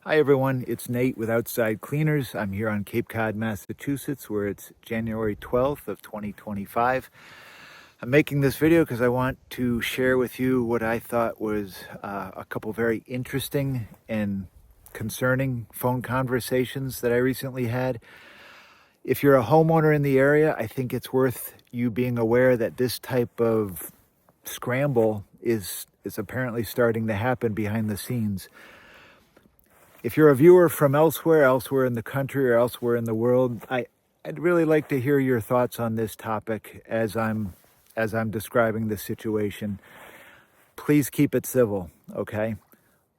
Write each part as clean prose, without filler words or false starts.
Hi everyone, it's Nate with Outside Cleaners. I'm here on Cape Cod, Massachusetts, where it's January 12th of 2025. I'm making this video because I want to share with you what I thought was a couple very interesting and concerning phone conversations that I recently had. If you're a homeowner in the area, I think it's worth you being aware that this type of scramble is apparently starting to happen behind the scenes. If you're a viewer from elsewhere in the country or elsewhere in the world, I'd really like to hear your thoughts on this topic as I'm describing the situation. Please keep it civil, okay?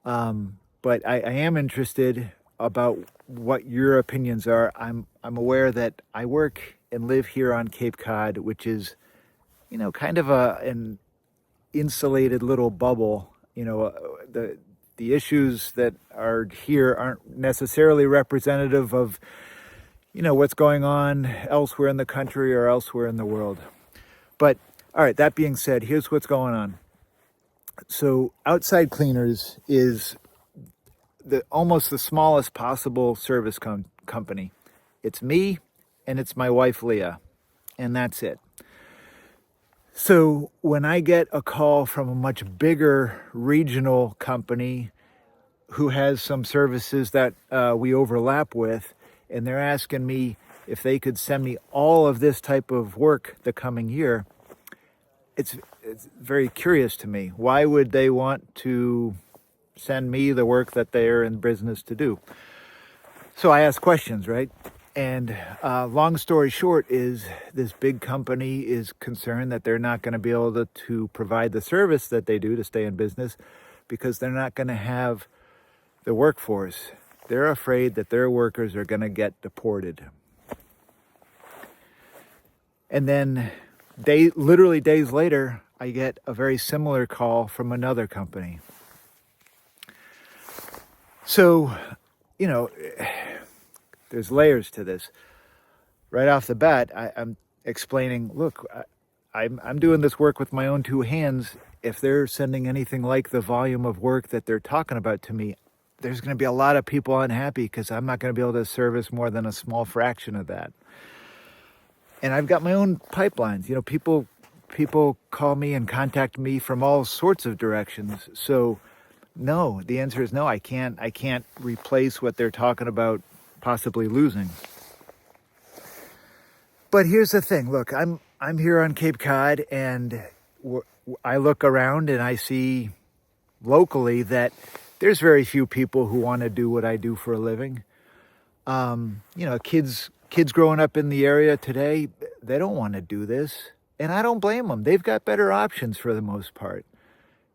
But I am interested about what your opinions are. I'm aware that I work and live here on Cape Cod, which is, kind of an insulated little bubble. The issues that are here aren't necessarily representative of, what's going on elsewhere in the country or elsewhere in the world. But all right, that being said, here's what's going on. So Outside Cleaners is almost the smallest possible service company. It's me and it's my wife, Leah, and that's it. So when I get a call from a much bigger regional company who has some services that we overlap with, and they're asking me if they could send me all of this type of work the coming year, it's very curious to me. Why would they want to send me the work that they're in business to do? So I ask questions, right? And long story short is this big company is concerned that they're not going to be able to provide the service that they do to stay in business because they're not going to have the workforce. They're afraid that their workers are going to get deported. And then literally days later, I get a very similar call from another company. So, there's layers to this. Right off the bat, I'm explaining, look, I'm doing this work with my own two hands. If they're sending anything like the volume of work that they're talking about to me, there's going to be a lot of people unhappy because I'm not going to be able to service more than a small fraction of that. And I've got my own pipelines. People call me and contact me from all sorts of directions. So no, the answer is no. I can't replace what they're talking about possibly losing. But here's the thing. Look, I'm here on Cape Cod, and I look around and I see locally that there's very few people who want to do what I do for a living. Kids growing up in the area today, they don't want to do this, and I don't blame them. They've got better options for the most part.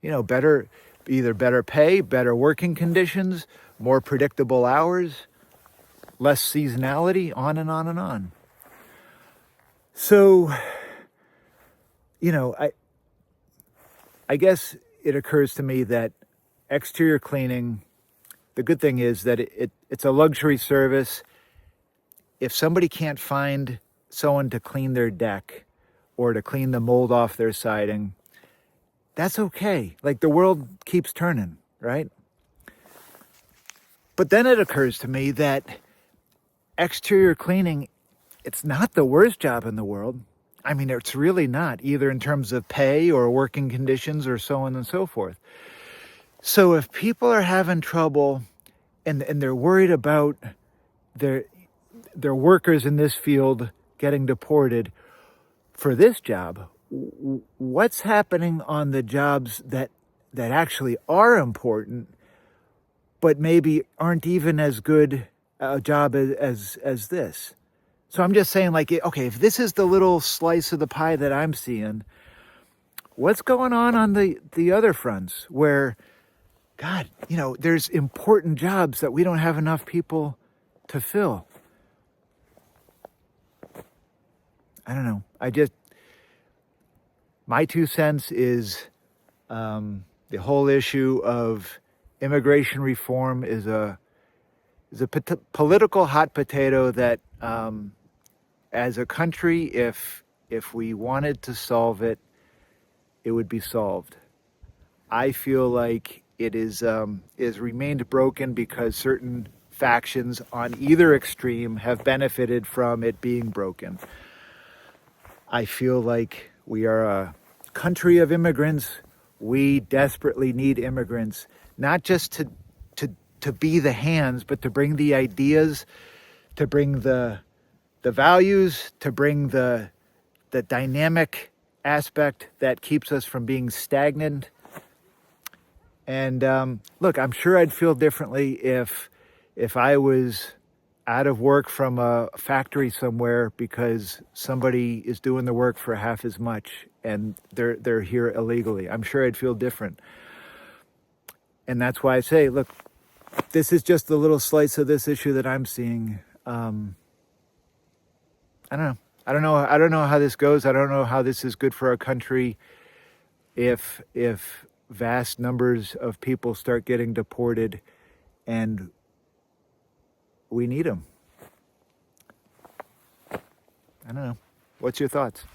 Better pay, better working conditions, more predictable hours, less seasonality, on and on and on. So, I guess it occurs to me that exterior cleaning, the good thing is that it's a luxury service. If somebody can't find someone to clean their deck or to clean the mold off their siding, that's okay. Like, the world keeps turning, right? But then it occurs to me that exterior cleaning, it's not the worst job in the world. I mean, it's really not, either in terms of pay or working conditions or so on and so forth. So if people are having trouble and they're worried about their workers in this field getting deported for this job, what's happening on the jobs that actually are important, but maybe aren't even as good a job as this? So I'm just saying, okay, if this is the little slice of the pie that I'm seeing, what's going on the other fronts where, God, there's important jobs that we don't have enough people to fill? I don't know. My 2 cents is the whole issue of immigration reform is a political hot potato that, as a country, if we wanted to solve it, it would be solved. I feel like is remained broken because certain factions on either extreme have benefited from it being broken. I feel like we are a country of immigrants. We desperately need immigrants, not just to be the hands, but to bring the ideas, to bring the values, to bring the dynamic aspect that keeps us from being stagnant. And look, I'm sure I'd feel differently if I was out of work from a factory somewhere because somebody is doing the work for half as much and they're here illegally. I'm sure I'd feel different. And that's why I say, look, this is just a little slice of this issue that I'm seeing. I don't know. I don't know how this goes. I don't know how this is good for our country if vast numbers of people start getting deported, and we need them. I don't know. What's your thoughts?